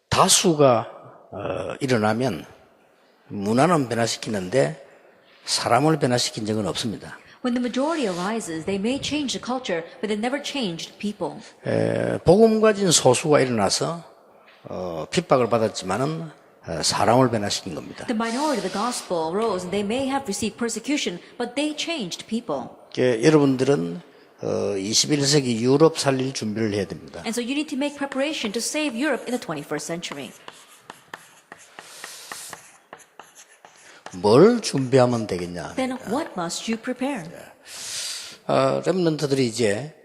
다수가 일어나면 문화는 변화시키는데 사람을 변화시킨 적은 없습니다. When the majority arises, they may change the culture, but they never changed people. 복음 가진 소수가 일어나서 핍박을 받았지만은 사람을 변화시킨 겁니다. The minority of the gospel arose, and they may have received persecution, but they changed people. 여러분들은 21세기 유럽 살릴 준비를 해야 됩니다. And so you need to make preparation to save Europe in the 21st century. 뭘 준비하면 되겠냐? Then what must you prepare? 렘넌트들이 이제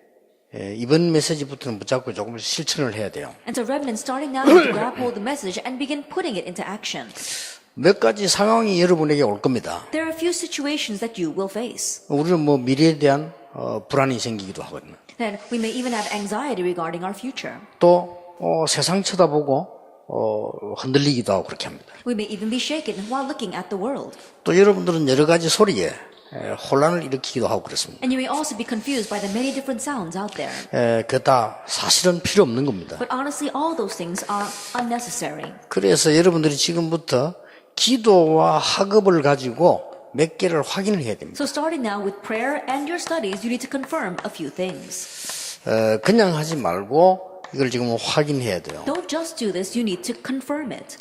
이번 메시지부터는 붙잡고 조금씩 실천을 해야 돼요. And so remnants starting now to grab hold of the message and begin putting it into action. 몇 가지 상황이 여러분에게 올 겁니다. There are a few situations that you will face. 우리는 뭐 미래에 대한 불안이 생기기도 하거든요. Then we may even have anxiety regarding our future. 또 세상 쳐다보고 흔들리기도 하고 그렇게 합니다. We may even be shaken while looking at the world. 또 여러분들은 여러 가지 소리에 혼란을 일으키기도 하고 그렇습니다. And you may also be confused by the many different sounds out there. 그 다 사실은 필요 없는 겁니다. But honestly, all those things are unnecessary. 그래서 여러분들이 지금부터 기도와 학업을 가지고 몇 개를 확인을 해야 됩니다. So starting now with prayer and your studies, you need to confirm a few things. 그냥 하지 말고 이걸 지금 확인해야 돼요. Don't just do this, you need to confirm it.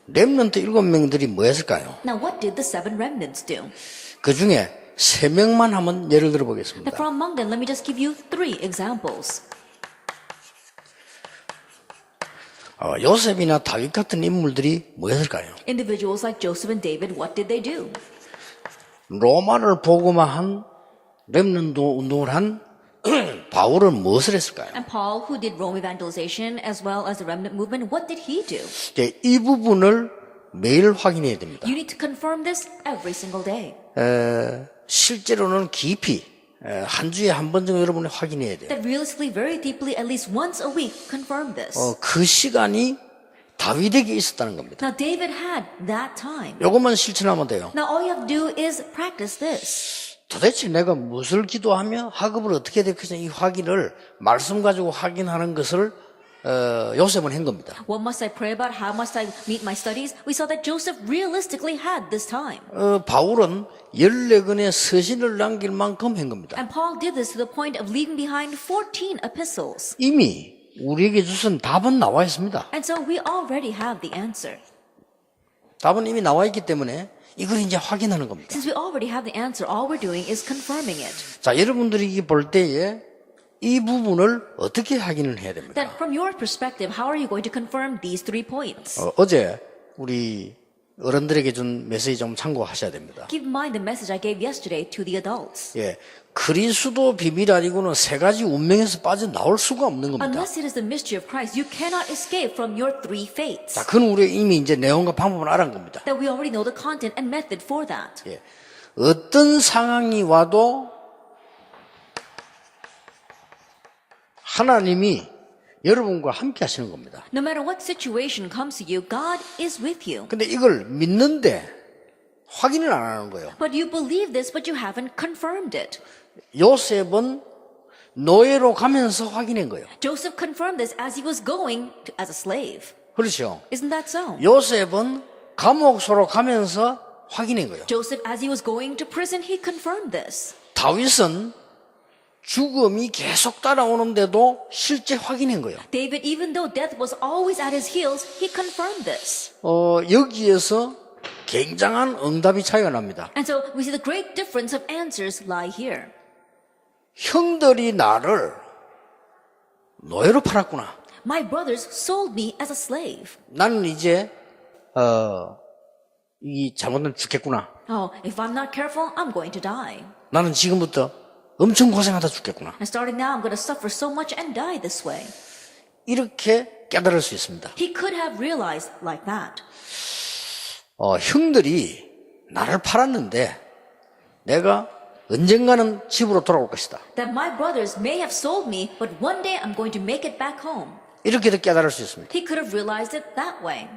렘넌트 7명들이 뭐 했을까요? Now what did the 7 remnants do? 그 중에 3명만 한번 예를 들어 Now 보겠습니다. from among them, let me just give you 3 examples. 요셉이나 다윗 같은 인물들이 뭐 했을까요? Individuals like Joseph and David, what did they do? 로마를 복음화한 렘넌트 운동을 한 바울은 무엇을 했을까요? And Paul, who did Rome evangelization as well as the remnant movement, what did he do? 이 부분을 매일 확인해야 됩니다. You need to confirm this every single day. 실제로는 깊이 한 주에 한 번 정도 여러분이 확인해야 돼요. That realistically, very deeply, at least once a week, confirm this. 그 시간이 다윗에게 있었다는 겁니다. Now David had that time. 이것만 실천하면 돼요. Now all you have to do is practice this. 도대체 내가 무엇을 기도하며 학업을 어떻게 해야 되겠냐 이 확인을 말씀 가지고 확인하는 것을 요셉은 한 겁니다. What must I pray about? How must I meet my studies? We saw that Joseph realistically had this time. 바울은 14권의 서신을 남길 만큼 한 겁니다. And Paul did this to the point of leaving behind 14 epistles. 이미 우리에게 주신 답은 나와 있습니다. And so we already have the answer. 답은 이미 나와 있기 때문에 이걸 이제 확인하는 겁니다. Since we already have the answer, all we're doing is confirming it. 자, 여러분들이 볼 때에 이 부분을 어떻게 확인을 해야 됩니까? Then from your perspective, how are you going to confirm these 3 points? 어제 우리 어른들에게 준 메시지 좀 참고하셔야 됩니다. Keep in mind the message I gave yesterday to the adults. 그리스도 비밀 아니고는 3가지 운명에서 빠져나올 수가 없는 겁니다. Unless it is the mystery of Christ, you cannot escape from your 3 fates. 자, 그건 우리 이미 이제 내용과 방법을 알은 겁니다. That we already know the content and method for that. 어떤 상황이 와도 하나님이 여러분과 함께 하시는 겁니다. No matter what situation comes to you, God is with you. 근데 이걸 믿는데 확인을 안 하는 거예요. But you believe this, but you haven't confirmed it. 요셉은 노예로 가면서 확인한 거예요. Joseph confirmed this as he was going as a slave. 그렇죠. Isn't that so? 요셉은 감옥소로 가면서 확인한 거예요. Joseph, as he was going to prison, he confirmed this. 다윗은 죽음이 계속 따라오는데도 실제 확인한 거예요. David, even though death was always at his heels, he confirmed this. 여기에서 굉장한 응답이 차이가 납니다. And so we see the great difference of answers lie here. 형들이 나를 노예로 팔았구나. My brothers sold me as a slave. 나는 이제 이 잘못하면 죽겠구나. Oh, if I'm not careful, I'm going to die. 나는 지금부터 엄청 고생하다 죽겠구나. And starting now, I'm going to suffer so much and die this way. 이렇게 깨달을 수 있습니다. He could have realized like that. 형들이 나를 팔았는데 내가 언젠가는 집으로 돌아올 것이다. That my brothers may have sold me, but one day I'm going to make it back home. 이렇게도 깨달을 수 있습니다. He could have realized it that way.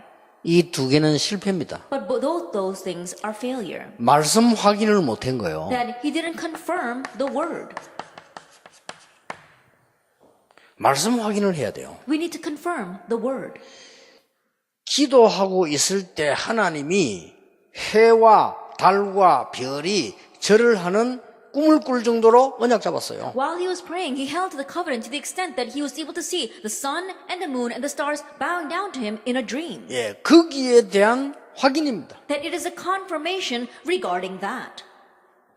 이 2개는 실패입니다. But both those things are failure. 말씀 확인을 못한 거예요. That he didn't confirm the word. 말씀 확인을 해야 돼요. We need to confirm the word. 기도하고 있을 때 하나님이 해와 달과 별이 절을 하는 꿈을 꿀 정도로 언약 잡았어요. While he was praying, he held to the covenant to the extent that he was able to see the sun and the moon and the stars bowing down to him in a dream. 예, 거기에 대한 확인입니다. That it is a confirmation regarding that.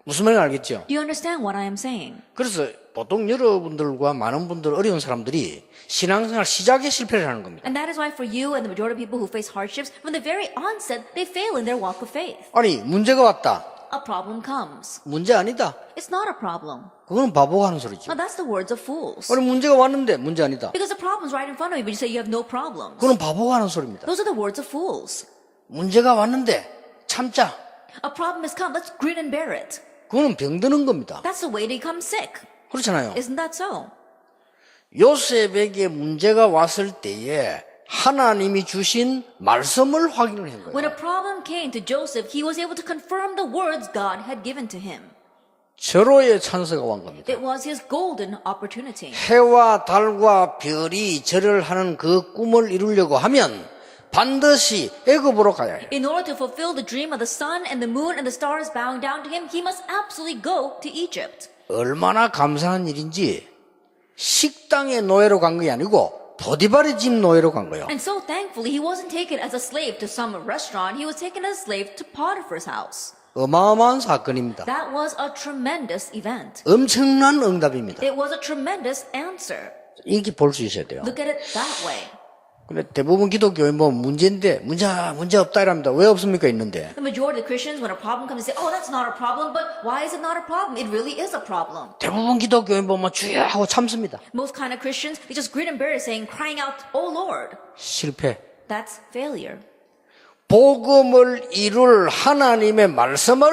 무슨 말인지 알겠죠? Do you understand what I am saying? 그래서 보통 여러분들과 많은 분들, 어려운 사람들이 신앙생활 시작에 실패를 하는 겁니다. And that is why for you and the majority of people who face hardships, from the very onset, they fail in their walk of faith. 아니, 문제가 왔다. A problem comes. 문제 아니다. It's not a problem. 그거는 바보가 하는 소리죠. Now that's the words of fools. 아니, 문제가 왔는데 문제 아니다. Because the problem's right in front of you, but you say you have no problems. 그거는 바보가 하는 소리입니다. Those are the words of fools. 문제가 왔는데 참자. A problem has come, let's grin and bear it. 그거는 병드는 겁니다. That's the way to become sick. 그렇잖아요. Isn't that so? 요셉에게 문제가 왔을 때에 하나님이 주신 말씀을 확인을 한 When 거예요. a problem came to Joseph, he was able to confirm the words God had given to him. 절호의 찬스가 온 겁니다. It was his golden opportunity. 해와 달과 별이 절을 하는 그 꿈을 이루려고 하면 반드시 애굽으로 가야 해요. In order to fulfill the dream of the sun and the moon and the stars bowing down to him, he must absolutely go to Egypt. 얼마나 감사한 일인지 식당의 노예로 간 게 아니고 보디발의 집 노예로 간 거예요. And so thankfully, he wasn't taken as a slave to some restaurant. He was taken as a slave to Potiphar's house. 어마어마한 사건입니다. That was a tremendous event. 엄청난 응답입니다. It was a tremendous answer. 이렇게 볼 수 있어야 돼요. Look at it that way. 근데 대부분 기독교에 뭐 문제인데 문제 없다 이랍니다. 왜 없습니까? 있는데. The majority of Christians, when a problem comes, they say, oh, that's not a problem, but why is it not a problem? It really is a problem. 대부분 기독교에 보면 주여 하고 참습니다. Most kind of Christians, they just grin and bear it, saying, crying out, oh Lord. 실패. That's failure. 복음을 이룰 하나님의 말씀을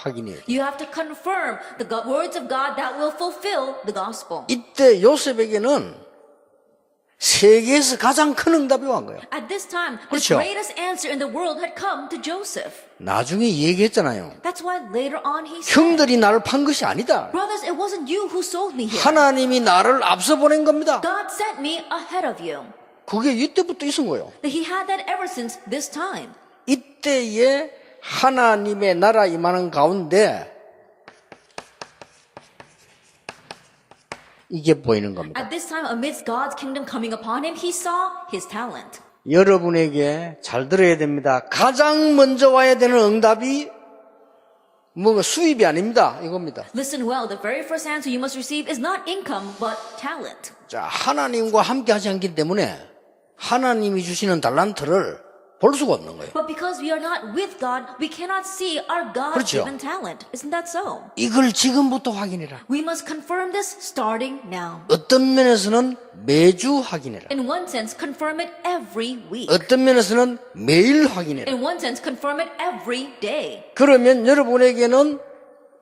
확인해요. You have to confirm the words of God that will fulfill the gospel. 이때 요셉에게는 세계에서 가장 큰 응답이 온 거예요. At this time, the 그렇죠. greatest answer in the world had come to Joseph. 나중에 얘기했잖아요. That's why later on he said, 형들이 나를 판 것이 아니다. brothers, it wasn't you who sold me here. 하나님이 나를 앞서 보낸 겁니다. God sent me ahead of you. 그게 이때부터 있은 거예요. That he had that ever since this time. 이때에 하나님의 나라 임하는 가운데 이게 보이는 겁니다. At this time, amidst God's kingdom coming upon him, he saw his talent. 여러분에게 잘 들어야 됩니다. 가장 먼저 와야 되는 응답이 뭐 수입이 아닙니다. 이겁니다. Listen well, the very first answer you must receive is not income, but talent. 자, 하나님과 함께 하지 않기 때문에 하나님이 주시는 달란트를 볼 수가 없는 거예요. But because we are not with God, we cannot see our God-given talent. Isn't that so? 이걸 지금부터 확인해라. We must confirm this starting now. 어떤 면에서는 매주 확인해라. In one sense, confirm it every week. 어떤 면에서는 매일 확인해라. In one sense, confirm it every day. 그러면 여러분에게는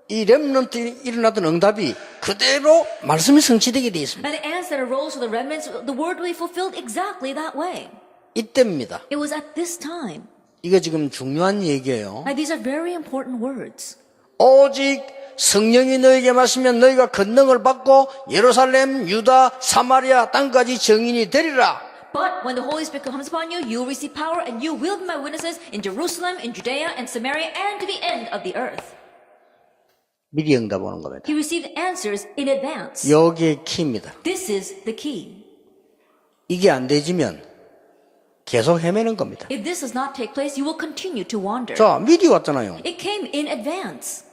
이 렘넌트에 일어났던 응답이 그대로 말씀이 성취되게 되어 있습니다. And the answer that arose for the remnants, the word will be fulfilled exactly that way. 이때입니다. It was at this time. 이거 지금 중요한 얘기예요. Now, these are very important words. 오직 성령이 너에게 마시면 너희가 권능을 받고 예루살렘, 유다, 사마리아 땅까지 증인이 되리라. But when the Holy Spirit comes upon you, you will receive power and you will be my witnesses in Jerusalem, in Judea, and Samaria, and to the end of the earth. 미리 응답 오는 겁니다. He received answers in advance. 여기에 키입니다. This is the key. 이게 안 되지면 계속 헤매는 겁니다. If this does not take place, you will continue to wander. 자, 미리 왔잖아요. It came in advance.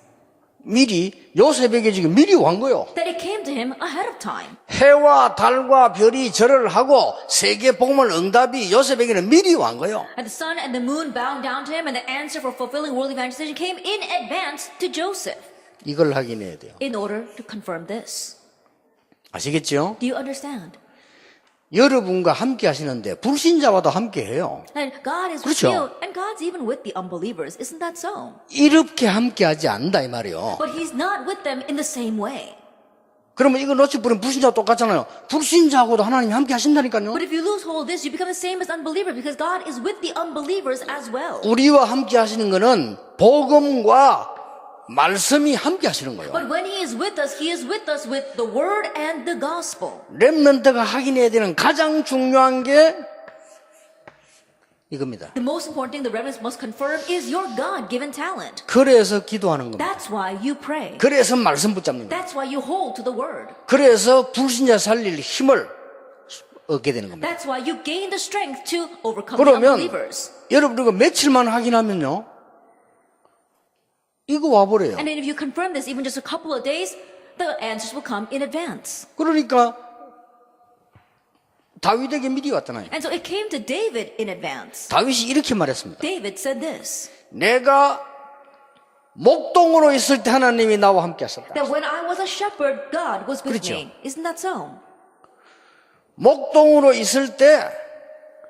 미리 요셉에게 지금 미리 온 거요. That it came to him ahead of time. 해와 달과 별이 절을 하고 세계 복음을 응답이 요셉에게는 미리 온 거요. And the sun and the moon bowed down to him, and the answer for fulfilling world evangelization came in advance to Joseph. 이걸 확인해야 돼요. In order to confirm this. 아시겠죠? Do you understand? 여러분과 함께 하시는데 불신자와도 함께 해요. And God is with 그렇죠. you, and God's even with the unbelievers. Isn't that so? 이렇게 함께 하지 않는다 이 말이요. But He's not with them in the same way. 그러면 이거 놓쳐버리면 불신자와 똑같잖아요. 불신자하고도 하나님이 함께 하신다니까요. But if you lose hold of this, you become the same as unbelievers because God is with the unbelievers as well. 우리와 함께 하시는 거는 복음과 말씀이 함께 하시는 거예요. But when He is with us with the Word and the Gospel. 렘넌트가 확인해야 되는 가장 중요한 게 이겁니다. The most important thing the remnants must confirm is your God-given talent. 그래서 기도하는 겁니다. That's why you pray. 그래서 말씀 붙잡는 거예요. That's why you hold to the Word. 그래서 불신자 살릴 힘을 얻게 되는 겁니다. That's why you gain the strength to overcome the 그러면 unbelievers. 여러분 이거 며칠만 확인하면요, 이거 와버려요. And then if you confirm this even just a couple of days, the answers will come in advance. 그러니까 다윗에게 미리 왔잖아요. And so it came to David in advance. 다윗이 이렇게 말했습니다. David said this, 내가 목동으로 있을 때 하나님이 나와 함께 하셨다. that when I was a shepherd, God was with 그렇죠. me. Isn't that so? 목동으로 있을 때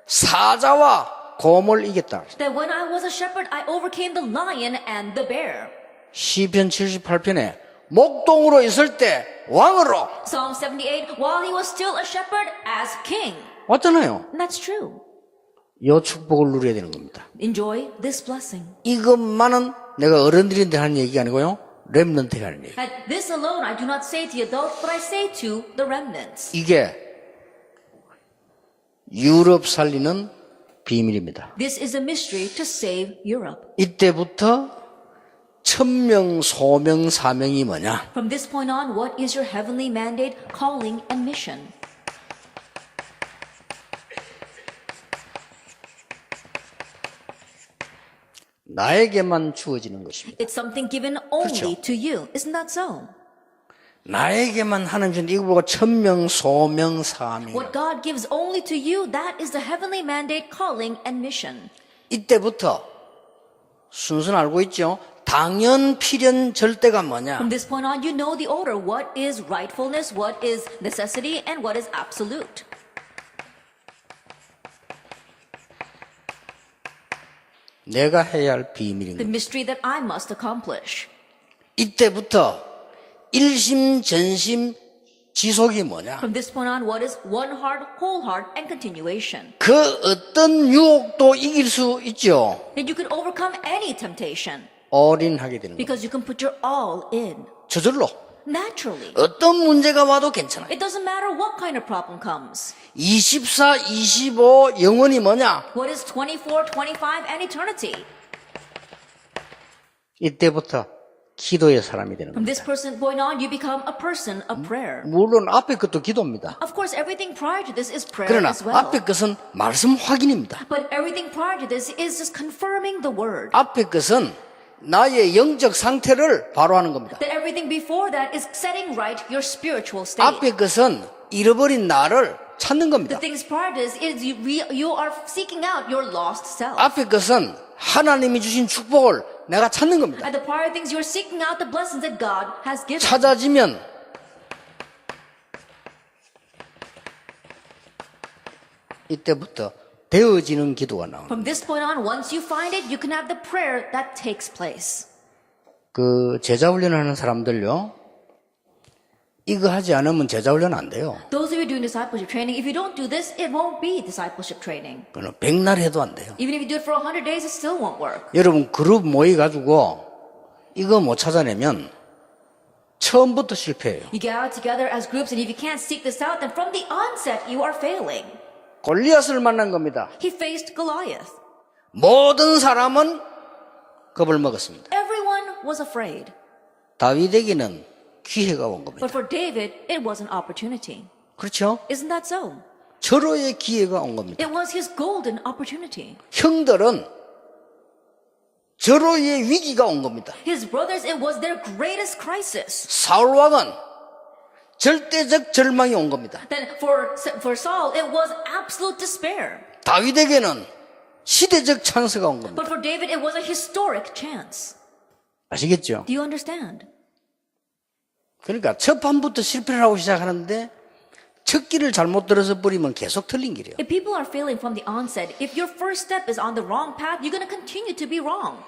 사자와 곰을 이겼다. That when I was a shepherd, I overcame the lion and the bear. 시편 78편에 목동으로 있을 때 왕으로 Psalm 78, while he was still a shepherd, as king. 왔잖아요. And that's true. 이 축복을 누려야 되는 겁니다. Enjoy this blessing. 이것만은 내가 어른들인데 하는 얘기가 아니고요, 렘넌트가 하는 얘기. And this alone I do not say to the adults, but I say to the remnants. 이게 유럽 살리는 비밀입니다. This is a mystery to save Europe. 이때부터 천명, 소명, 사명이 뭐냐? From this point on, what is your heavenly mandate, calling, and mission? 나에게만 주어지는 것입니다. It's something given only 그렇죠. to you. Isn't that so? 나에게만 하는 줄 이거 보고 천명, 소명, 사명. What God gives only to you, that is the heavenly mandate, calling, and mission. 이때부터 순서는 알고 있죠? 당연, 필연, 절대가 뭐냐? From this point on, you know the order. What is rightfulness, what is necessity, and what is absolute. 내가 해야 할 비밀인 The 겁니다. mystery that I must accomplish. 이때부터 일심, 전심, 지속이 뭐냐? From this point on, what is one heart, whole heart, and continuation. 그 어떤 유혹도 이길 수 있죠. That you can overcome any temptation 올인하게 되는 겁니다. because you can put your all in. 저절로 Naturally. 어떤 문제가 와도 괜찮아요. It doesn't matter what kind of problem comes. 24, 25 영원이 뭐냐? What is 24, 25, and eternity? 이때부터 기도의 사람이 되는 From 겁니다. this point on, you become a person of prayer. 물론 앞에 것도 기도입니다. Of course, everything prior to this is prayer 그러나 as well. 앞에 것은 말씀 확인입니다. But everything prior to this is just confirming the word. 앞에 것은 나의 영적 상태를 바로 하는 겁니다. That everything before that is setting right your spiritual state. 앞에 것은 잃어버린 나를 찾는 The 겁니다. things prior to this is you are seeking out your lost self. 앞에 것은 하나님이 주신 축복을 내가 찾는 겁니다. And the prior things, you're seeking out the blessings that God has given. 찾아지면 이때부터 되어지는 기도가 나옵니다. From this point on, once you find it, you can have the prayer that takes place. 그 제자 훈련하는 사람들요, 이거 하지 않으면 제자 훈련 안 돼요. Those of you doing discipleship training, if you don't do this, it won't be discipleship training. 그는 백날 해도 안 돼요. Even if you do it for 100 days, it still won't work. 여러분 그룹 모여가지고 이거 못 찾아내면 처음부터 실패해요. You get out together as groups, and if you can't seek this out, then from the onset, you are failing. 골리앗을 만난 겁니다. He faced Goliath. 모든 사람은 겁을 먹었습니다. Everyone was afraid. 다윗에게는 기회가 온 겁니다. But for David, it was an opportunity. 그렇죠? Isn't that so? 절호의 기회가 온 겁니다. It was his golden opportunity. 형들은 절호의 위기가 온 겁니다. His brothers, it was their greatest crisis. 사울 왕은 절대적 절망이 온 겁니다. Then for Saul, it was absolute despair. 다윗에게는 시대적 찬스가 온 겁니다. But for David, it was a historic chance. 아시겠죠? Do you understand? 그러니까 첫 판부터 실패를 하고 시작하는데 첫 길을 잘못 들어서 버리면 계속 틀린 길이에요. If people are failing from the onset, if your first step is on the wrong path, you're going to continue to be wrong.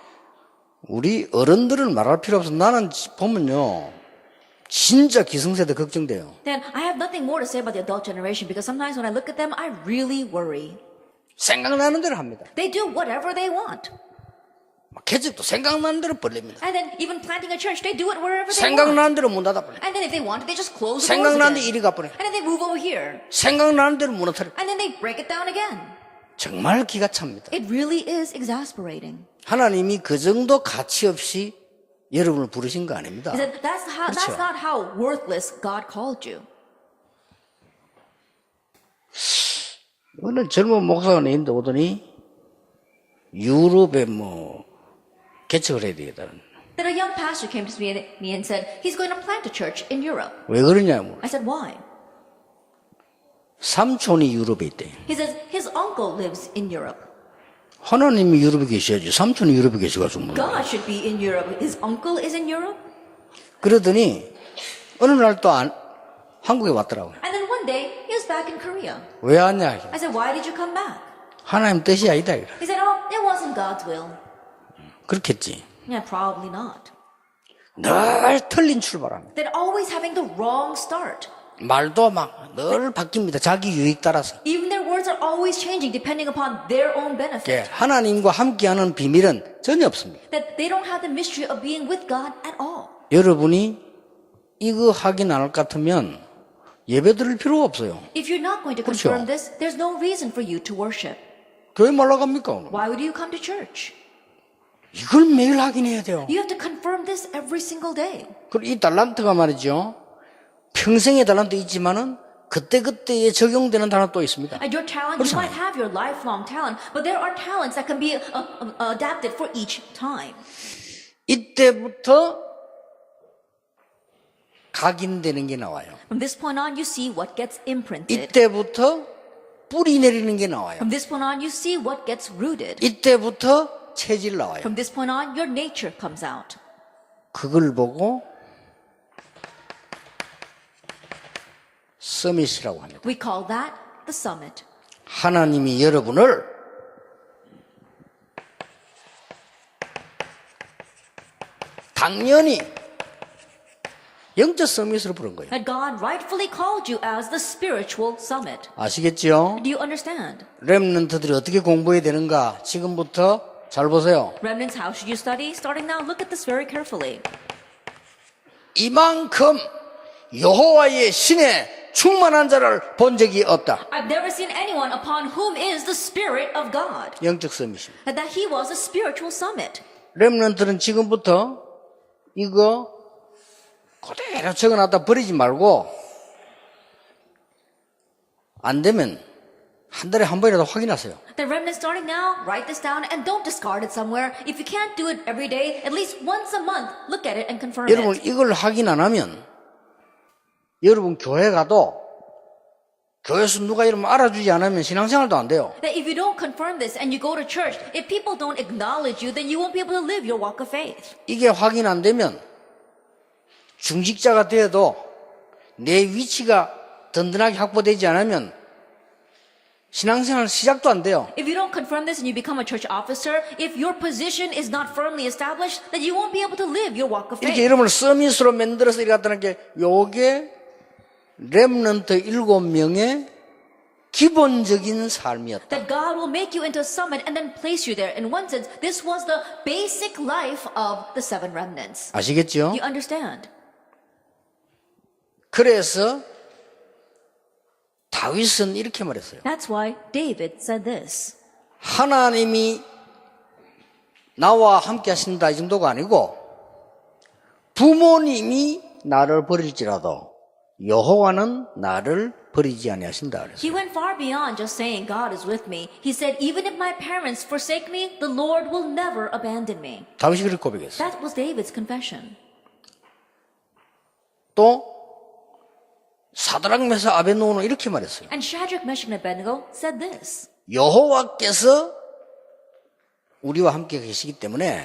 우리 어른들은 말할 필요 없어. 나는 보면요, 진짜 기성세대 걱정돼요. Then I have nothing more to say about the adult generation because sometimes when I look at them, I really worry. 생각나는 대로 합니다. They do whatever they want. 개척도 생각나는 대로 벌립니다. And then even planting a church, they do it wherever they want. 생각나는 대로 문 닫아버려. And then if they want it, they just close the doors 생각나는 데 again. 이리 가버려. And then they move over here. 생각나는 대로 무너뜨려. And then they break it down again. 정말 기가 찹니다. It really is exasperating. 하나님이 그 정도 가치 없이 여러분을 부르신 거 아닙니다. He said, that's not how worthless God called you. 어느 젊은 목사가 내인데 오더니 유럽에 개척을 해야 되겠다는. Then a young pastor came to me and said, he's going to plant a church in Europe. 왜 그러냐면 I said, why? 삼촌이 유럽에 있대. He says, his uncle lives in Europe. 하나님이 유럽에 계셔야지 삼촌이 유럽에 계셔가지고 뭐. God should be in Europe. His uncle is in Europe. 그러더니 어느 날 또 한국에 왔더라고요. And then one day, he was back in Korea. 왜 왔냐? I said, why did you come back? 하나님 뜻이 아니다. He said, oh, it wasn't God's will. 그렇겠지. Yeah, probably not. 늘 틀린 출발합니다. They're always having the wrong start. 말도 막 늘 바뀝니다. 자기 유익 따라서. Even their words are always changing depending upon their own benefit. 예, 하나님과 함께하는 비밀은 전혀 없습니다. That they don't have the mystery of being with God at all. 여러분이 이거 하긴 안 할 것 같으면 예배 드릴 필요가 없어요. If you're not going to confirm this, there's no reason for you to worship. 교회 말라 갑니까 오늘? Why would you come to church? 이걸 매일 하긴 해야 돼요. You have to confirm this every single day. 그리고 이 달란트가 말이죠. 평생의 달란트 있지만은 그때그때에 적용되는 단어 또 있습니다. And your talent, you might have your lifelong talent, but there are talents that can be adapted for each time. 이때부터 각인되는 게 나와요. From this point on, you see what gets imprinted. 이때부터 뿌리 내리는 게 나와요. From this point on, you see what gets rooted. 이때부터 체질 나와요. From this point on, your nature comes out. 그걸 보고 서밋이라고 합니다. We call that the summit. 하나님이 여러분을 당연히 영적 서밋으로 부른 거예요. That God rightfully called you as the spiritual summit. 아시겠죠? Do you understand? 렘넌트들이 어떻게 공부해야 되는가 지금부터 잘 보세요. Remnants, how should you study? Starting now, look at this very carefully. 이만큼 여호와의 신에 충만한 자를 본 적이 없다. I've never seen anyone upon whom is the Spirit of God. 영적 서밋입니다. And that he was a spiritual summit. 렘넌트는 지금부터 이거 그대로 적어놨다 버리지 말고 안 되면 한 달에 한 번이라도 확인하세요. The remnants starting now, write this down and don't discard it somewhere. If you can't do it every day, at least once a month, look at it and confirm 여러분 it. 이걸 확인 안 하면 여러분 교회 가도 교회에서 누가 이러면 알아주지 않으면 신앙생활도 안 돼요. That if you don't confirm this and you go to church, if people don't acknowledge you, then you won't be able to live your walk of faith. 이게 확인 안 되면 중직자가 되어도 내 위치가 든든하게 확보되지 않으면 신앙생활 시작도 안 돼요. If you don't confirm this and you become a church officer, if your position is not firmly established, then you won't be able to live your walk of 이렇게 faith. 여러분을 서밋으로 만들어서 이렇게 갖다는 게 요게 렘넌트 7명의 기본적인 삶이었다. That God will make you into a summit and then place you there. In one sense, this was the basic life of the seven remnants. 아시겠죠? You understand? 그래서 다윗은 이렇게 말했어요. That's why David said this. 하나님이 나와 함께 하신다 이 정도가 아니고 부모님이 나를 버릴지라도 여호와는 나를 버리지 아니하신다 그랬어요. He went far beyond just saying God is with me. He said, even if my parents forsake me, the Lord will never abandon me. 다윗이 그렇게 고백했어요. That was David's confession. 또 사드락 메사 아벤노고는 이렇게 말했어요. And Shadrach, Meshach, and Abednego said this. 여호와께서 우리와 함께 계시기 때문에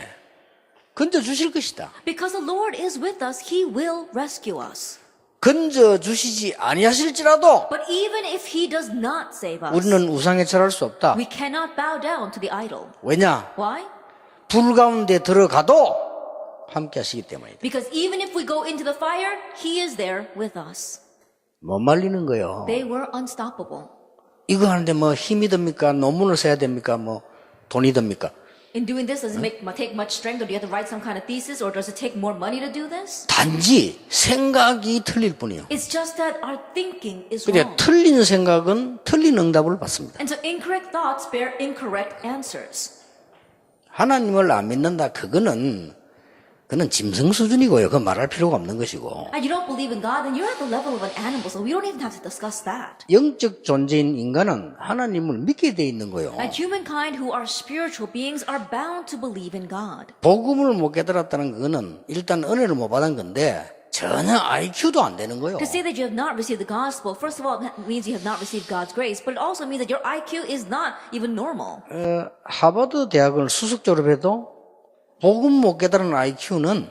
건져 주실 것이다. Because the Lord is with us, He will rescue us. 건져 주시지 아니하실지라도 But even if He does not save us, 우리는 우상에 절할 수 없다. we cannot bow down to the idol. 왜냐? Why? 불 가운데 들어가도 함께 하시기 때문이다. Because even if we go into the fire, He is there with us. 못 말리는 거예요. They were unstoppable. 이거 하는데 뭐 힘이 듭니까? 논문을 써야 됩니까? 뭐 돈이 듭니까? In doing this, does it take much strength, or do you have to write some kind of thesis, or does it take more money to do this? 단지 생각이 틀릴 뿐이에요. It's just that our thinking is 그래, wrong. 틀린 생각은 틀린 응답을 받습니다. And so incorrect thoughts bear incorrect answers. 하나님을 안 믿는다, 그거는 짐승 수준이고요. 그건 말할 필요가 없는 것이고. And you don't believe in God, then you're at the level of an animal, so we don't even have to discuss that. 영적 존재인 인간은 하나님을 믿게 돼 있는 거예요. And humankind who are spiritual beings are bound to believe in God. 복음을 못 깨달았다는 그거는 일단 은혜를 못 받은 건데 전혀 IQ도 안 되는 거예요. To say that you have not received the gospel, first of all, it means you have not received God's grace, but it also means that your IQ is not even normal. 하버드 대학을 수석 졸업해도 복음 못 깨달은 IQ는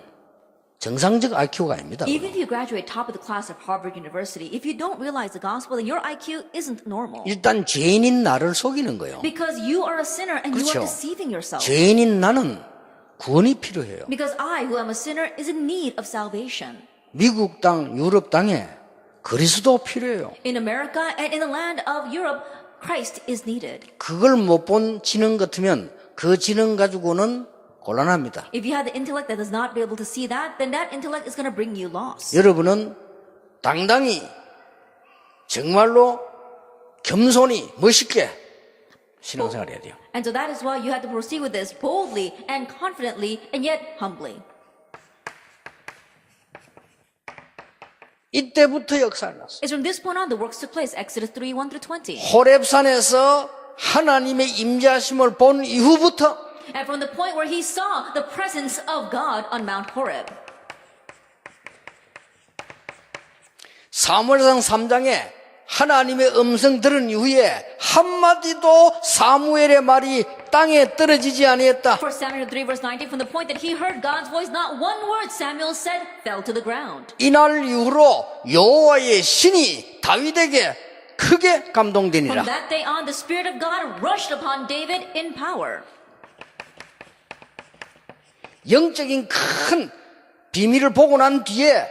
정상적 IQ가 아닙니다. Even if you graduate top of the class of Harvard University, if you don't realize the gospel, then your IQ isn't normal. 일단 죄인인 나를 속이는 거예요. Because you are a sinner and you 그렇죠. are deceiving yourself. 죄인인 나는 구원이 필요해요. Because I, who am a sinner, is in need of salvation. 미국 땅, 유럽 땅에 그리스도 필요해요. In America and in the land of Europe, Christ is needed. 그걸 못 본 지능 같으면 그 지능 가지고는 곤란합니다. If you have the intellect that does not be able to see that, then that intellect is going to bring you loss. 여러분은 당당히 정말로 겸손히 멋있게 신앙생활 해야 돼요. And so that is why you have to proceed with this boldly and confidently and yet humbly. 이때부터 역사를 났어요. It's from this point on the works took place. Exodus 3:1-20. 호렙산에서 하나님의 임재하심을 본 이후부터 And from the point where he saw the presence of God on Mount Horeb. 사무엘상 3장에 하나님의 음성 들은 이후에 한마디도 사무엘의 말이 땅에 떨어지지 아니했다. 1 Samuel 3:19, from the point that he heard God's voice, not one word Samuel said fell to the ground. 이날 이후로 여호와의 신이 다윗에게 크게 감동되니라. From that day on, the Spirit of God rushed upon David in power. 영적인 큰 비밀을 보고 난 뒤에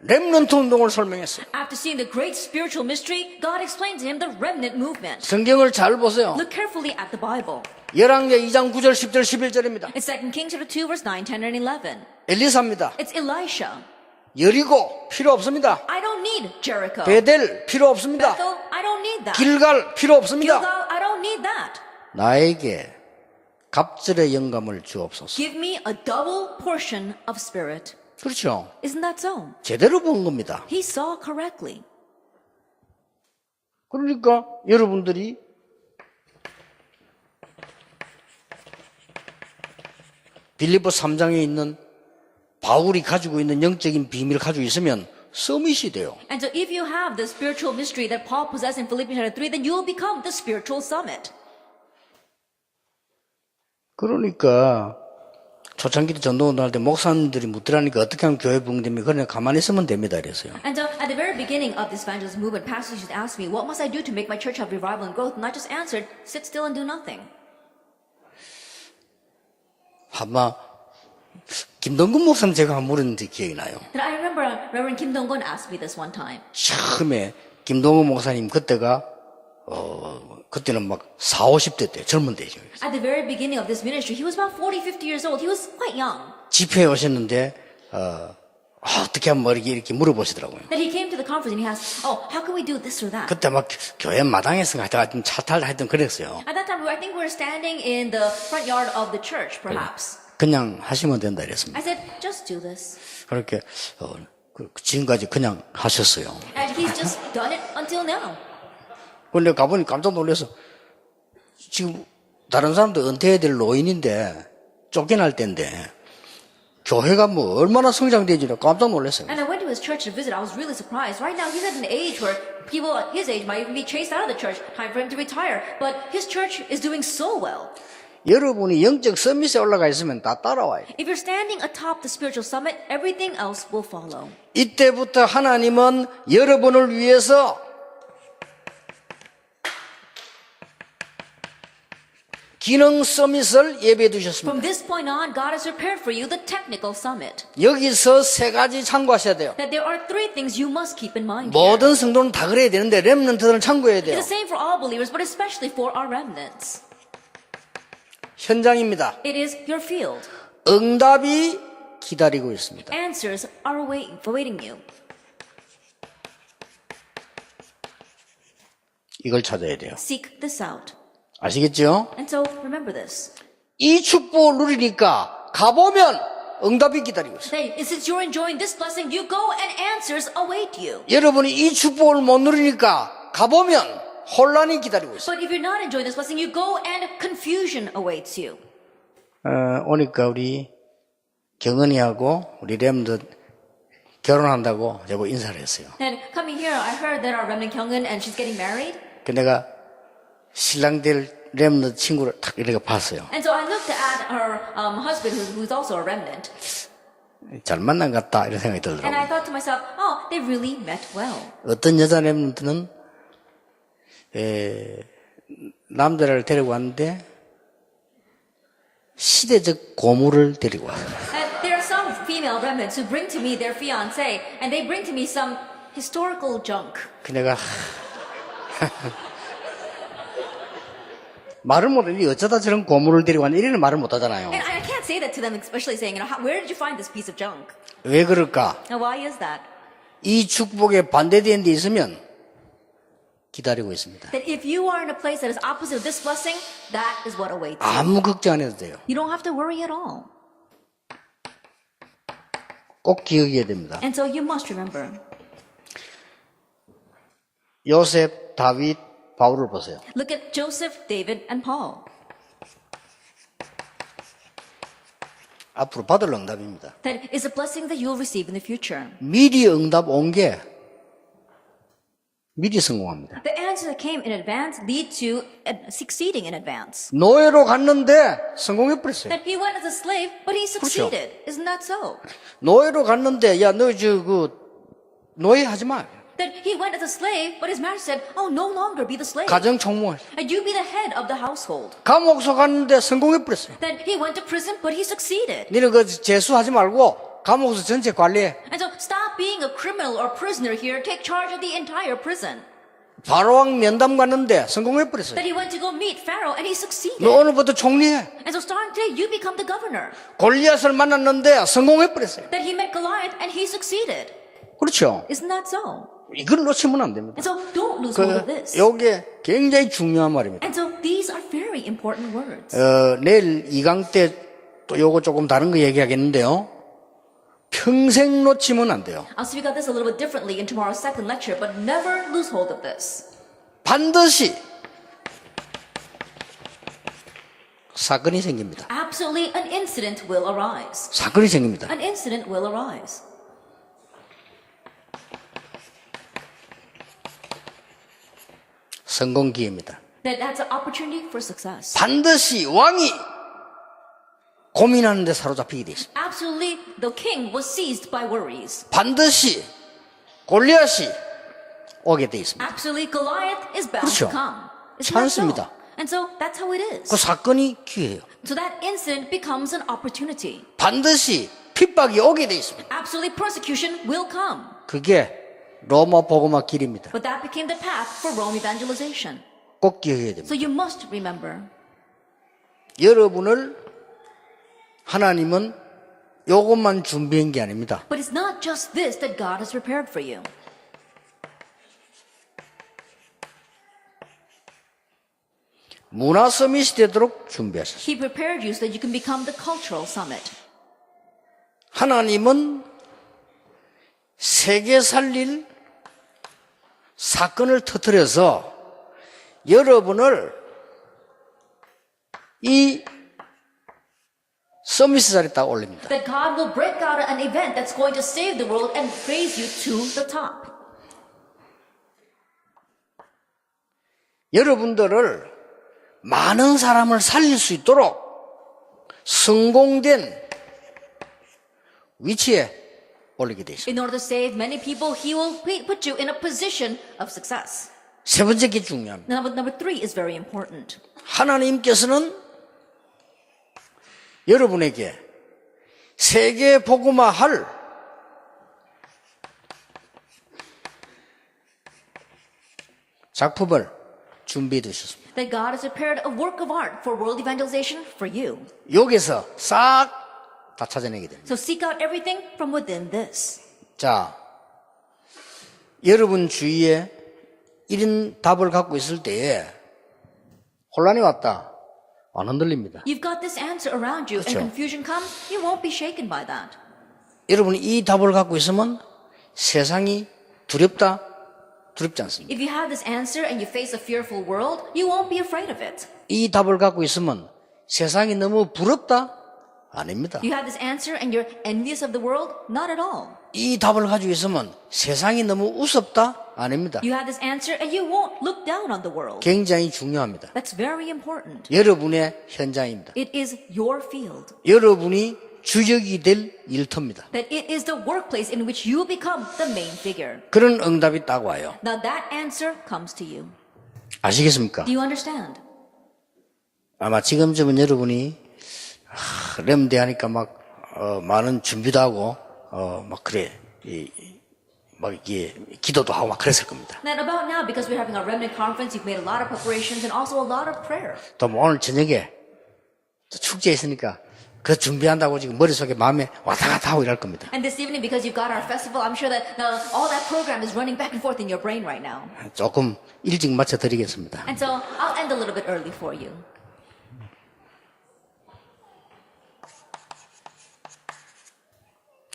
렘넌트 운동을 설명했어요. After seeing the great spiritual mystery, God explained to him the remnant movement. 성경을 잘 보세요. Look carefully at the Bible. 열왕기하 2장 9절 10절 11절입니다. It's 2 Kings chapter 2 verse 9, 10, and 11. 엘리사입니다. It's Elisha. 여리고 필요 없습니다. I don't need Jericho. 베델 필요 없습니다. Bethel, I don't need that. 길갈 필요 없습니다. Gilgal, I don't need that. 나에게 갑절의 영감을 주옵소서. Give me a double portion of spirit. 그렇죠. Isn't that so? 제대로 본 겁니다. He saw correctly. 그러니까 여러분들이 빌립보 3장에 있는 바울이 가지고 있는 영적인 비밀을 가지고 있으면 서밋이 돼요. And so if you have the spiritual mystery that Paul possessed in Philippians chapter 3, then you will become the spiritual summit. 그러니까 초창기 때 전도운동 할 때 목사님들이 묻더라니까 어떻게 하면 교회 부흥됩니까? 그냥 가만히 있으면 됩니다. 그랬어요. And so at the very beginning of this evangelism movement, pastors used to ask me, what must I do to make my church have revival and growth? And I just answered, sit still and do nothing. 아마 김동근 목사님 제가 물었는데 기억이 나요. And I remember Reverend Kim Dong-gun asked me this one time. 처음에 김동근 목사님 그때가 그때는 막 40, 50대 때 젊은 때죠. At the very beginning of this ministry, he was about 40, 50 years old. He was quite young. 집회에 오셨는데 어떻게 하면 이렇게 물어보시더라고요. Then he came to the conference and he asked, how can we do this or that? 그때 막 교회 마당에서 하여튼 차 탈라 하여튼 그랬어요. At that time, I think we were standing in the front yard of the church, perhaps. 그냥 하시면 된다 이랬습니다. I said, just do this. 그렇게 지금까지 그냥 하셨어요. And he's just done it until now. 근데 가보니 깜짝 놀라서 지금 다른 사람도 은퇴해야 될 노인인데 쫓겨날 때인데 교회가 뭐 얼마나 성장되지 깜짝 놀랐어요. And I went to his church to visit. I was really surprised. Right now, he's at an age where people at his age might even be chased out of the church. Time for him to retire. But his church is doing so well. 여러분이 영적 서밋에 올라가 있으면 다 따라와요. If you're standing atop the spiritual summit, everything else will follow. 이때부터 하나님은 여러분을 위해서 기능 서밋을 예배해 두셨습니다. From this point on, God has prepared for you the technical summit. 여기서 세 가지 참고하셔야 돼요. That there are three things you must keep in mind here. 모든 성도는 다 그래야 되는데 렘넌트들은 참고해야 돼요. It's the same for all believers, but especially for our remnants. 현장입니다. It is your field. 응답이 기다리고 있습니다. Answers are awaiting you. 이걸 찾아야 돼요. Seek this out. 아시겠죠? And so remember this. 이 축복을 누리니까 가보면 응답이 기다리고 있어요. Say, since you're enjoying this blessing, you go and answers await you. 여러분이 이 축복을 못 누리니까 가보면 혼란이 기다리고 있어요. But if you're not enjoying this blessing, you go and confusion awaits you. 오니까 우리 경은이하고 우리 렘드 결혼한다고 저보고 인사를 했어요. And coming here, I heard that our remnant Kyungin and she's getting married. 그 내가 신랑 될 렘드 친구를 탁 이렇게 봤어요. And so I looked at her husband, who's also a remnant, 잘 만난 것 같다 이런 생각이 and 들더라고요. I thought to myself, oh, they really met well. 어떤 여자 렘드는 남자를 데리고 왔는데 시대적 고물을 데리고 와요. And there are some female remnants who bring to me their fiancé, and they bring to me some historical junk. 그 내가 말을 못하니 어쩌다 저런 고물을 데리고 왔냐 이래는 말을 못하잖아요. And I can't say that to them, especially saying, where did you find this piece of junk? 왜 그럴까? Now, why is that? 이 축복에 반대되는 데 있으면 기다리고 있습니다. That if you are in a place that is opposite of this blessing, that is what awaits you. 아무 걱정 안 해도 돼요. You don't have to worry at all. 꼭 기억해야 됩니다. And so you must remember. 요셉, 다윗, 바울을 보세요. Look at Joseph, David, and Paul. 앞으로 받을 응답입니다. That is a blessing that you will receive in the future. 미리 응답 온 게 미리 성공합니다. The answer that came in advance lead to succeeding in advance. 노예로 갔는데 성공해버렸어요. That he went as a slave, but he succeeded. Isn't that so? 노예로 갔는데 야 너 노예 하지 마. That he went as a slave, but his master said, oh, no longer be the slave. 가정 총무. And you be the head of the household. 감옥소 갔는데 성공해버렸어요. That he went to prison, but he succeeded. 너는 그 재수하지 말고 감옥소 전체 관리해. And so stop being a criminal or prisoner here. Take charge of the entire prison. 바로왕 면담 갔는데 성공해버렸어요. That he went to go meet Pharaoh, and he succeeded. 너 오늘부터 총리해. And so starting today, you become the governor. 골리앗을 만났는데 성공해버렸어요. That he met Goliath, and he succeeded. 그렇죠. Isn't that so? 이걸 놓치면 안 됩니다. And so don't lose hold of this. 요게 굉장히 중요한 말입니다. And so these are very important words. 내일 2강 때 또 요거 조금 다른 거 얘기하겠는데요. 평생 놓치면 안 돼요. I'll speak about this a little bit differently in tomorrow's second lecture, but never lose hold of this. 반드시 사건이 생깁니다. Absolutely an incident will arise. 사건이 생깁니다. An incident will arise. 성공 기회입니다. That's an opportunity for success. 반드시 왕이 고민하는 데 사로잡히게 돼 있습니다. Absolutely, the king was seized by worries. 반드시 골리앗이 오게 돼 있습니다. Absolutely, Goliath is bound 그렇죠. to come. Isn't that so? 찬스입니다. And so that's how it is. 그 사건이 기회예요. So that incident becomes an opportunity. 반드시 핍박이 오게 돼 있습니다. Absolutely, persecution will come. 그게 로마 복음화 길입니다. But that became the path for Rome evangelization. 꼭 기억해야 됩니다. So you must remember. 여러분을 하나님은 요것만 준비한 게 아닙니다. But it's not just this that God has prepared for you. 문화 서밋이 되도록 준비하셨어요. He prepared you so that you can become the cultural summit. 하나님은 세계 살릴 사건을 터뜨려서 여러분을 이 서밋 자리에 딱 올립니다. That God will break out an event that's going to save the world and raise you to the top. 여러분들을 많은 사람을 살릴 수 있도록 성공된 위치에 올리게 되어 있습니다. In order to save many people, He will put you in a position of success. 세 번째 게 중요합니다. Number three is very important. 하나님께서는 여러분에게 세계 복음화할 작품을 준비해 두셨습니다. That God has prepared a work of art for world evangelization for you. 여기서 싹 다 찾아내게 됩니다. So seek out everything from within this. 자, 여러분 주위에 이런 답을 갖고 있을 때에 혼란이 왔다. 안 흔들립니다. You've got this answer around you, 그렇죠. and confusion comes, you won't be shaken by that. 여러분이 이 답을 갖고 있으면 세상이 두렵다? 두렵지 않습니다. If you have this answer and you face a fearful world, you won't be afraid of it. 이 답을 갖고 있으면 세상이 너무 부럽다? 아닙니다. You have this answer and you're envious of the world? Not at all. 이 답을 가지고 있으면 세상이 너무 우습다? 아닙니다. You have this answer and you won't look down on the world. 굉장히 중요합니다. That's very important. 여러분의 현장입니다. It is your field. 여러분이 주역이 될 일터입니다. That it is the workplace in which you become the main figure. 그런 응답이 딱 와요. Now that answer comes to you. 아시겠습니까? Do you understand? 아마 지금쯤은 여러분이 렘대 하니까 막 많은 준비도 하고 막 그래 막 이게 기도도 하고 막 그랬을 겁니다. Then about now, because we're having a remnant conference, you've made a lot of preparations and also a lot of prayer. 또 뭐 오늘 저녁에 또 축제 있으니까 그 준비한다고 지금 머릿속에 마음에 왔다 갔다 하고 이럴 겁니다. And this evening, because you've got our festival, I'm sure that all that program is running back and forth in your brain right now. 조금 일찍 맞춰 드리겠습니다. And so I'll end a little bit early for you.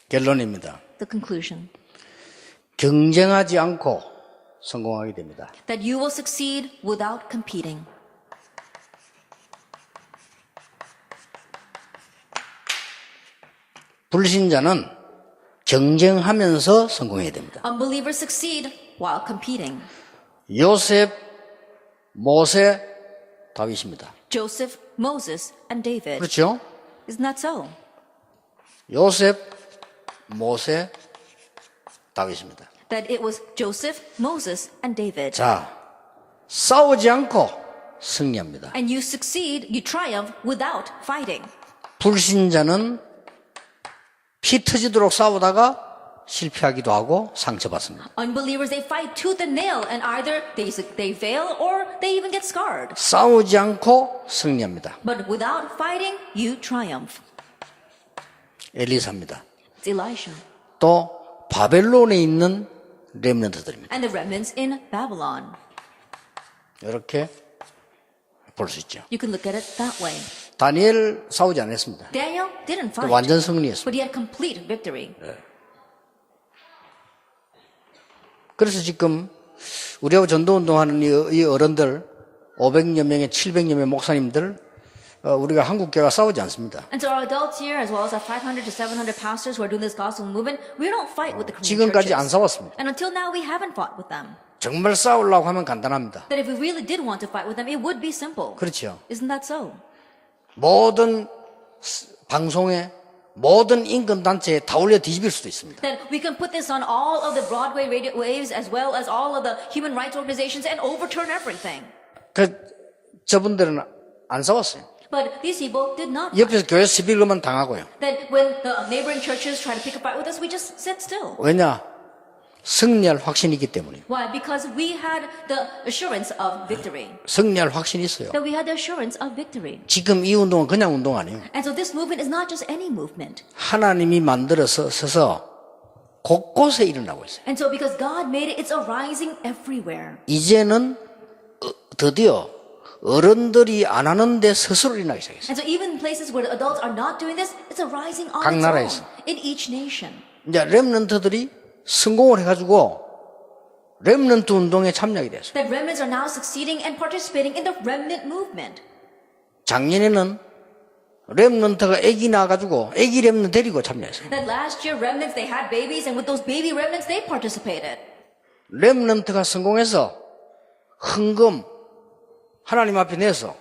결론입니다. The conclusion. 경쟁하지 않고 성공하게 됩니다. That you will succeed without competing. 불신자는 경쟁하면서 성공해야 됩니다. Unbelievers succeed while competing. 요셉, 모세, 다윗입니다. Joseph, Moses, and David. 그렇죠? Isn't that so? 요셉, 모세, 다윗입니다. That it was Joseph, Moses, and David. 자, 싸우지 않고 승리합니다. And you succeed, you triumph without fighting. 불신자는 피 터지도록 싸우다가 실패하기도 하고 상처받습니다. Unbelievers, they fight tooth and nail, and either they fail or they even get scarred. 싸우지 않고 승리합니다. But without fighting, you triumph. 엘리사입니다. It's Elisha. 또 바벨론에 있는 렘넌트들입니다. And the remnants in Babylon. 이렇게 볼 수 있죠. You can look at it that way. 다니엘 싸우지 않았습니다. Daniel didn't fight, 완전 승리했습니다. but he had complete victory. 그래서 지금 우리하고 전도운동하는 이 어른들 500여 명의 700여 명의 목사님들 우리가 한국교회가 싸우지 않습니다. And to our adults here, as well as our 500 to 700 pastors who are doing this gospel movement, we don't fight with the Korean 지금까지 안 churches. 싸웠습니다. And until now, we haven't fought with them. 정말 싸우려고 하면 간단합니다. That if we really did want to fight with them, it would be simple. 그렇죠. Isn't that so? 모든 방송에 모든 인권단체에 다 올려 뒤집일 수도 있습니다. That we can put this on all of the Broadway radio waves as well as all of the human rights organizations and overturn everything. 저분들은 안 싸웠어요. But these people did not. 옆에서 교회 시비르면 당하고요. That when the neighboring churches try to pick a fight with us, we just sit still. 왜냐? 승리할 확신이 있기 때문에. Why? Because we had the assurance of victory. 승리할 확신이 있어요. That we had the assurance of victory. 지금 이 운동은 그냥 운동 아니에요. And so this movement is not just any movement. 하나님이 만들어서 서서 곳곳에 일어나고 있어요. And so because God made it, it's arising everywhere. 이제는 드디어 어른들이 안 하는데 스스로 일어나기 시작했어요. And so even in places where the adults are not doing this, it's arising on 각 its 나라에서. own in each nation. 이제 렘넌트들이 성공을 해가지고 렘넌트 운동에 참여하게 됐어요. That remnants are now succeeding and participating in the remnant movement. 작년에는 렘넌트가 아기 낳아가지고 아기 렘넌트 데리고 참여했어요. That last year remnants, they had babies, and with those baby remnants, they participated. 렘넌트가 성공해서 헌금 하나님 앞에 내서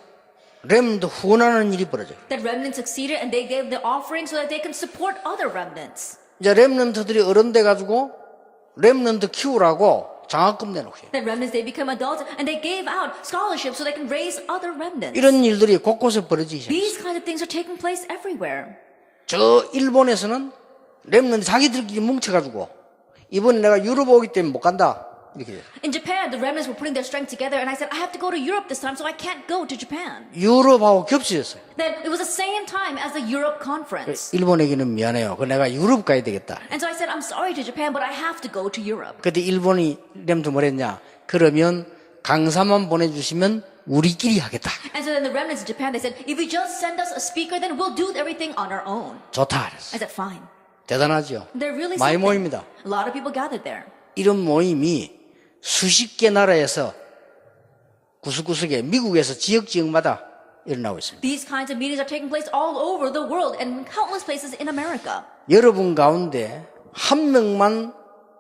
렘넌트 후원하는 일이 벌어져요. That remnants succeeded and they gave the offering so that they can support other remnants. 이제 렘넌트들이 어른 돼가지고 렘넌트 키우라고 장학금 내놓고요. That remnants, they become adults and they gave out scholarships so they can raise other remnants. 이런 일들이 곳곳에 벌어지기 시작했어요. These kind of things are taking place everywhere. 저 일본에서는 렘넌트 자기들끼리 뭉쳐가지고 이번에 내가 유럽 오기 때문에 못 간다. 이렇게 돼요. In Japan, the remnants were putting their strength together, and I said, I have to go to Europe this time, so I can't go to Japan. 유럽하고 겹쳐졌어요. Then it was the same time as the Europe conference. 일본에게는 미안해요. 그 내가 유럽 가야 되겠다. And so I said, I'm sorry to Japan, but I have to go to Europe. 그때 일본이 렘도 뭐랬냐? 그러면 강사만 보내주시면 우리끼리 하겠다. And so then the remnants of Japan, they said, if you just send us a speaker, then we'll do everything on our own. 좋다. 그랬어요. I said, fine. 대단하죠. They're really 많이 something. 모입니다. A lot of people gathered there. 이런 모임이 수십 개 나라에서 구석구석에 미국에서 지역마다 일어나고 있습니다. These kinds of meetings are taking place all over the world and countless places in America. 여러분 가운데 한 명만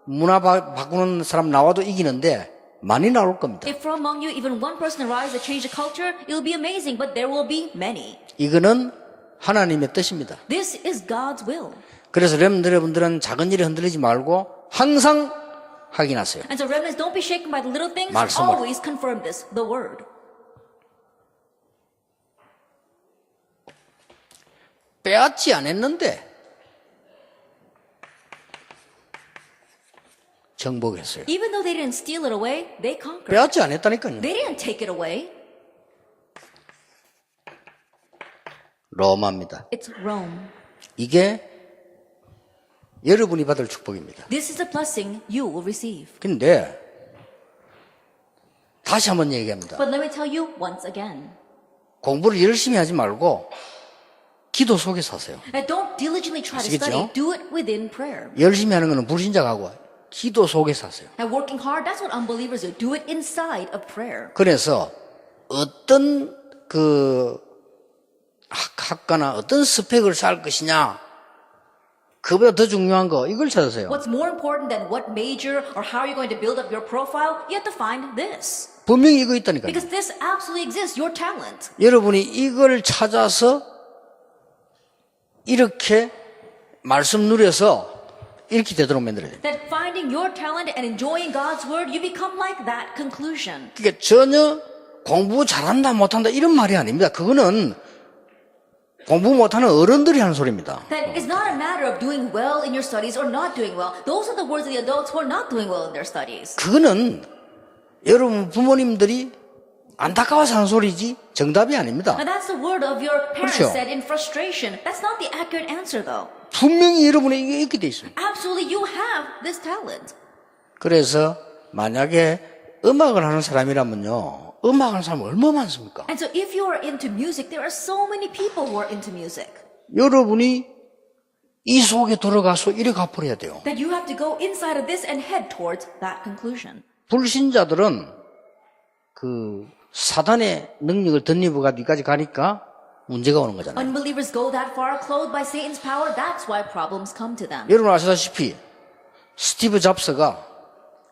문화 바꾸는 사람 나와도 이기는데 많이 나올 겁니다. If from among you even one person arises to change the culture, it'll be amazing, but there will be many. 이거는 하나님의 뜻입니다. This is God's will. 그래서 여러분들은 작은 일에 흔들리지 말고 항상 확인하세요. And so remnants, don't be shaken by the little things. 말씀을. Always confirm this, the word. 빼앗지 않았는데 정복했어요. Even though they didn't steal it away, they conquered. 빼앗지 않았다니까요. They didn't take it away. 로마입니다. It's Rome. 이게 여러분이 받을 축복입니다. This is the blessing you will receive. 근데 다시 한번 얘기합니다. But let me tell you once again. 공부를 열심히 하지 말고 기도 속에서 하세요. Now, don't diligently try to 아시겠죠? study. Do it within prayer. 열심히 하는 것은 불신자하고 기도 속에서 하세요. And working hard, that's what unbelievers do. Do it inside of prayer. 그래서 어떤 학과나 어떤 스펙을 쌓을 것이냐, 그보다 더 중요한 거 이걸 찾으세요. What's more important than what major or how you're going to build up your profile? You have to find this. 분명히 이거 있다니까요. Because this absolutely exists, your talent. 여러분이 이걸 찾아서 이렇게 말씀 누려서 이렇게 되도록 만들어야 돼요. That finding your talent and enjoying God's word, you become like that conclusion. 그러니까 전혀 공부 잘한다 못한다 이런 말이 아닙니다. 그거는 공부 못하는 어른들이 하는 소리입니다. That it's not a matter of doing well in your studies or not doing well. Those are the words of the adults who are not doing well in their studies. 그거는 여러분 부모님들이 안타까워서 하는 소리지 정답이 아닙니다. And that's the word of your parents 그렇죠. said in frustration. That's not the accurate answer though. 분명히 여러분이 이게 있게 돼 있습니다. Absolutely, you have this talent. 그래서 만약에 음악을 하는 사람이라면요, 음악하는 사람 얼마나 많습니까? And so if you are into music, there are so many people who are into music. 여러분이 이 속에 들어가서 이래 가버려야 돼요. That you have to go inside of this and head towards that conclusion. 불신자들은 그 사단의 능력을 덧입어가지고 여기까지 가니까 문제가 오는 거잖아요. Unbelievers go that far, clothed by Satan's power. That's why problems come to them. 여러분 아시다시피 스티브 잡스가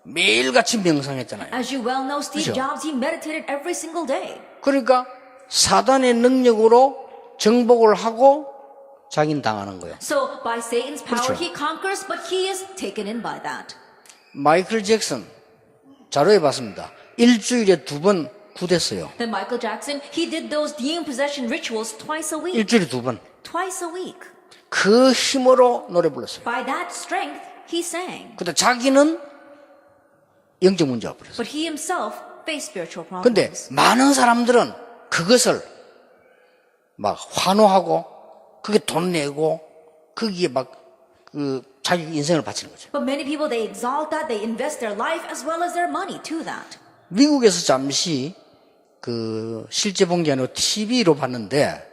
매일같이 명상했잖아요. As you well know, Steve 그죠? Jobs, he meditated every single day. 그러니까 사단의 능력으로 정복을 하고 자기는 당하는 거예요. So by Satan's 그렇죠. power, he conquers, but he is taken in by that. 마이클 잭슨 자료해 봤습니다. 일주일에 2번 구됐어요. Then Michael Jackson, he did those demon possession rituals twice a week. 일주일에 2번. Twice a week. 그 힘으로 노래 불렀어요. By that strength, he sang. 근데 자기는 영적 문제가 버렸어요. But he himself faced spiritual 근데 problems. 많은 사람들은 그것을 막 환호하고 그게 돈 내고 거기에 막 자기 인생을 바치는 거죠. But many people, they exalt that, they invest their life as well as their money to that. 미국에서 잠시 실제 본 게 아니고 TV로 봤는데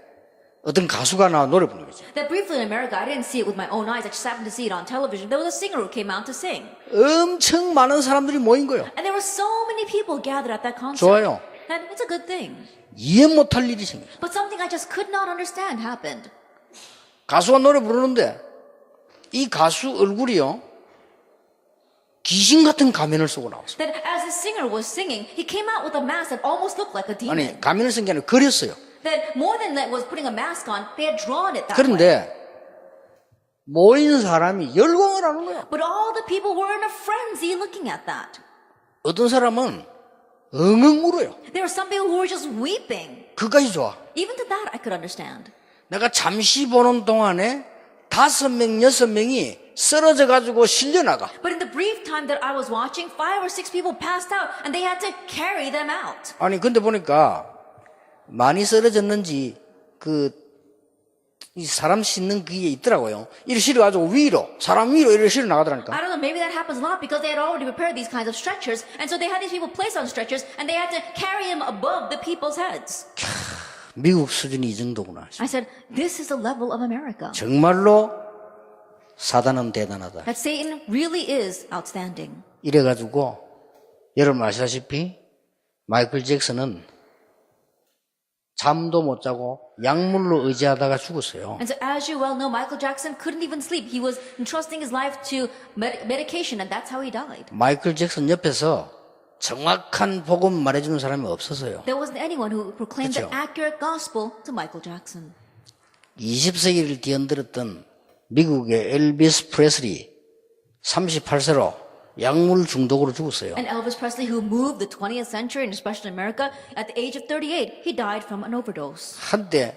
어떤 가수가 나와 노래 부르는 거죠. That briefly in America, I didn't see it with my own eyes. I just happened to see it on television. There was a singer who came out to sing. 엄청 많은 사람들이 모인 거예요. And there were so many people gathered at that concert. 좋아요. And it's a good thing. 이해 못할 일이 생겨요. But something I just could not understand happened. 가수가 노래 부르는데 이 가수 얼굴이요 귀신 같은 가면을 쓰고 나왔어요. That as the singer was singing, he came out with a mask that almost looked like a demon. 아니 가면을 쓴 게 아니라 그렸어요. That more than that was putting a mask on, they had drawn it that way. 그런데 모인 사람이 열광을 하는 거야. But all the people were in a frenzy looking at that. 어떤 사람은 엉엉 울어요. There were some people who were just weeping. 그까지 좋아. Even to that, I could understand. 내가 잠시 보는 동안에 5명, 6명이 쓰러져 가지고 실려나가. But in the brief time that I was watching, 5 or 6 people passed out and they had to carry them out. 아니 근데 보니까 많이 쓰러졌는지 이 사람 싣는 그게 있더라고요. 이를 실어가지고 위로, 사람 위로 이를 실어 나가더라니까. I don't know, maybe that happens a lot because they had already prepared these kinds of stretchers, and so they had these people placed on stretchers, and they had to carry them above the people's heads. 미국 수준이 이 정도구나. I said, this is the level of America. 정말로 사단은 대단하다. That Satan really is outstanding. 이래가지고 여러분 아시다시피 마이클 잭슨은 잠도 못 자고 약물로 의지하다가 죽었어요. And so as you well know, Michael Jackson couldn't even sleep. He was entrusting his life to medication, and that's how he died. 마이클 잭슨 옆에서 정확한 복음 말해주는 사람이 없었어요. There wasn't anyone who proclaimed 그렇죠. an accurate gospel to Michael Jackson. 20세기를 뒤흔들었던 미국의 엘비스 프레슬리 38세로 약물 중독으로 죽었어요. And Elvis Presley, who moved the 20th century, and especially in America, at the age of 38, he died from an overdose. 한때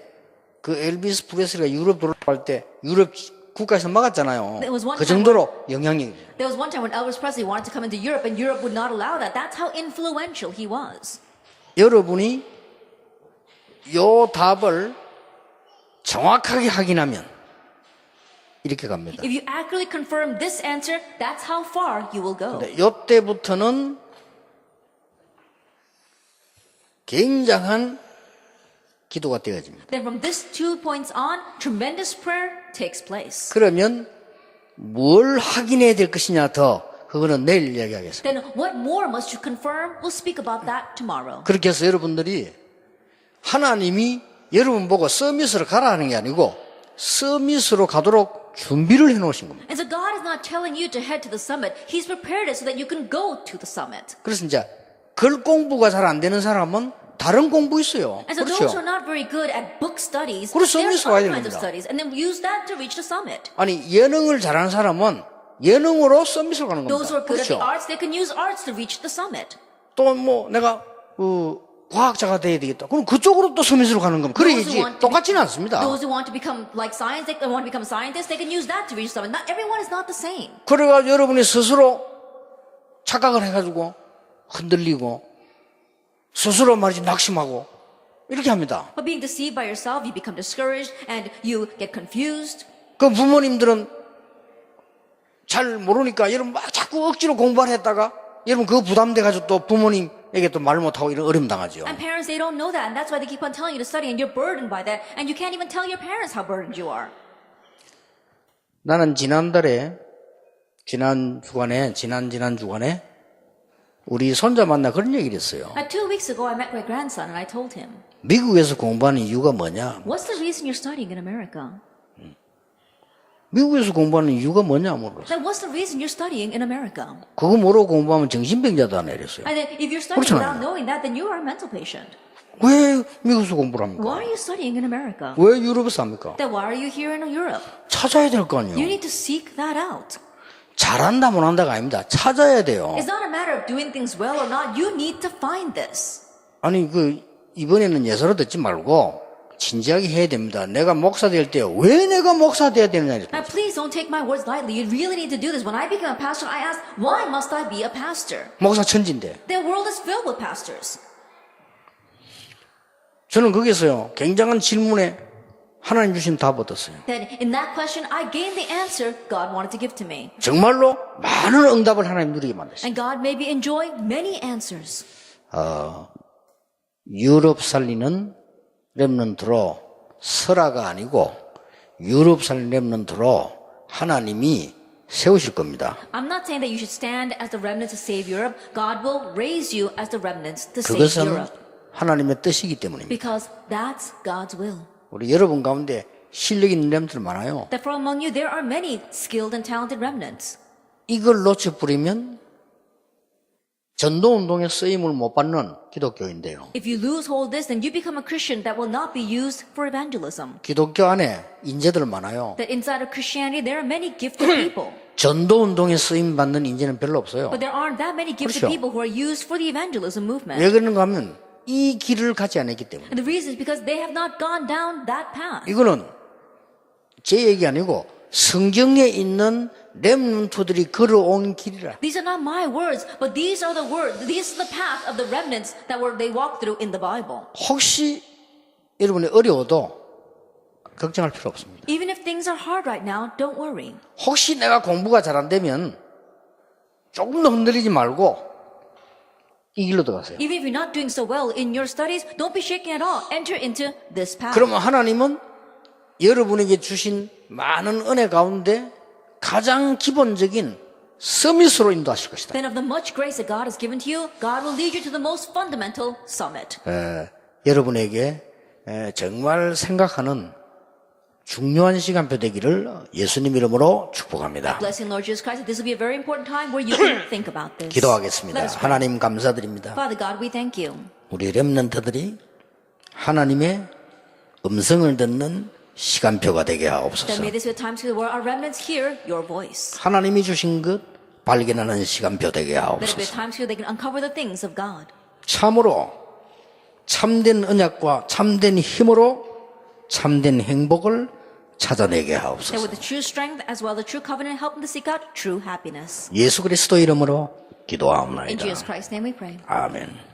그 엘비스 프레슬리가 유럽 돌아갈 때 유럽 국가에서 막았잖아요. 그 정도로 영향력이. There was one time when Elvis Presley wanted to come into Europe, and Europe would not allow that. That's how influential he was. 여러분이 요 답을 정확하게 확인하면 이렇게 갑니다. If you accurately confirm this answer, that's how far you will go. 근데 요때부터는 굉장한 기도가 되어집니다. Then from this 2 points on, tremendous prayer takes place. 그러면 뭘 확인해야 될 것이냐 더 그거는 내일 이야기하겠습니다. Then what more must you confirm? We'll speak about that tomorrow. 그렇게 해서 여러분들이 하나님이 여러분 보고 서밋으로 가라 하는 게 아니고 서밋으로 가도록 준비를 해놓으신 겁니다. And so God is not telling you to head to the summit. He's prepared it so that you can go to the summit. 그래서 이제 글 공부가 잘 안 되는 사람은 다른 공부 있어요. And so those who 그렇죠? are not very good at book studies, 그래서 there's 서밋으로 가야 other kinds of 됩니다. studies, and then use that to reach the summit. 아니 예능을 잘하는 사람은 예능으로 서밋으로 가는 겁니다. Those who are good at 그렇죠? the arts, they can use arts to reach the summit. 또 뭐 내가 과학자가 돼야 되겠다. 그럼 그쪽으로 또 서밋으로 가는 겁니다. 그래야지 똑같지는 않습니다. Those who want to become like science, they want to become scientists, they can use that to reach the summit. Not everyone is not the same. 그래가지고 여러분이 스스로 착각을 해가지고 흔들리고 스스로 말이지 낙심하고 이렇게 합니다. But being deceived by yourself, you become discouraged and you get confused. 그 부모님들은 잘 모르니까 여러분 막 자꾸 억지로 공부를 했다가 여러분 그거 부담돼가지고 또 부모님에게 또 말 못하고 이런 어려움 당하죠. And parents, they don't know that, and that's why they keep on telling you to study, and you're burdened by that, and you can't even tell your parents how burdened you are. 나는 지난달에 지난 주간에 우리 손자 만나 그런 얘기를 했어요. 2 weeks ago, I met my grandson, and I told him, 미국에서 공부하는 이유가 뭐냐? what's the reason you're studying in America? 미국에서 공부하는 이유가 뭐냐 물었어요. Then what's the reason you're studying in America? 그거 모르고 공부하면 정신병자다 내렸어요. And then if you're studying 그렇잖아요. without knowing that, then you are a mental patient. 왜 미국에서 공부를 합니까? Why are you studying in America? 왜 유럽에서 합니까? Then why are you here in Europe? 찾아야 될 거 You 아니에요. need to seek that out. 잘한다 못한다가 아닙니다. 찾아야 돼요. It's not a matter of doing things well or not. You need to find this. 아니 이번에는 예서로 듣지 말고 진지하게 해야 됩니다. 내가 목사 될 때 왜 내가 목사 돼야 되느냐. Now, please don't take my words lightly. You really need to do this. When I became a pastor, I asked, why must I be a pastor? 목사 천지인데. The world is filled with pastors. 저는 거기서요 굉장한 질문에 하나님 주신 답 얻었어요. Then in that question, I gained the answer God wanted to give to me. 정말로 많은 응답을 하나님 누리게 만들었어요. And God made me enjoy many answers. 유럽 살리는 렘넌트로 설화가 아니고 유럽 살리는 렘넌트로 하나님이 세우실 겁니다. I'm not saying that you should stand as the remnants to save Europe. God will raise you as the remnants to save 그것은 Europe. 하나님의 뜻이기 때문입니다. Because that's God's will. 우리 여러분 가운데 실력 있는 렘넌트들 많아요. That from among you, there are many skilled and talented remnants. 이걸 놓쳐버리면 전도운동에 쓰임을 못 받는 기독교인데요. If you lose hold of this, then you become a Christian that will not be used for evangelism. 기독교 안에 인재들 많아요. That inside of Christianity, there are many gifted people. 전도운동에 쓰임 받는 인재는 별로 없어요. But there aren't that many gifted 그렇죠. people who are used for the evangelism movement. 왜 그런가 하면 이 길을 가지 않았기 때문에. And the reason is because they have not gone down that path. 이거는 제 얘기 아니고 성경에 있는 렘넌트들이 걸어온 길이라. These are not my words, but these are the words. This is the path of the remnants that they walked through in the Bible. 혹시 여러분이 어려워도 걱정할 필요 없습니다. Even if things are hard right now, don't worry. 혹시 내가 공부가 잘 안 되면 조금 더 흔들리지 말고 이 길로 들어가세요. Even if you're not doing so well in your studies, don't be shaken at all. Enter into this path. 그러면 하나님은 여러분에게 주신 많은 은혜 가운데 가장 기본적인 서밋으로 인도하실 것이다. Then of the much grace that God has given to you, God will lead you to the most fundamental summit. 여러분에게 정말 생각하는 중요한 시간표 되기를 예수님 이름으로 축복합니다. Blessing Lord Jesus Christ, this will be a very important time where you can think about this. 기도하겠습니다. Let us pray. 하나님 감사드립니다. Father God, we thank you. 우리 렘넌트들이 하나님의 음성을 듣는 시간표가 되게 That 하옵소서. may this be a time where our remnants hear your voice. 하나님이 주신 것 발견하는 시간표 되게 That it be a 하옵소서. time where they can uncover the things of God. 참으로 참된 언약과 참된 힘으로 참된 행복을 찾아내게 That 하옵소서. with the true strength as well as the true covenant, help them to seek out true happiness. 예수 그리스도 이름으로 In 기도하옵나이다. Jesus Christ's name we pray. 아멘.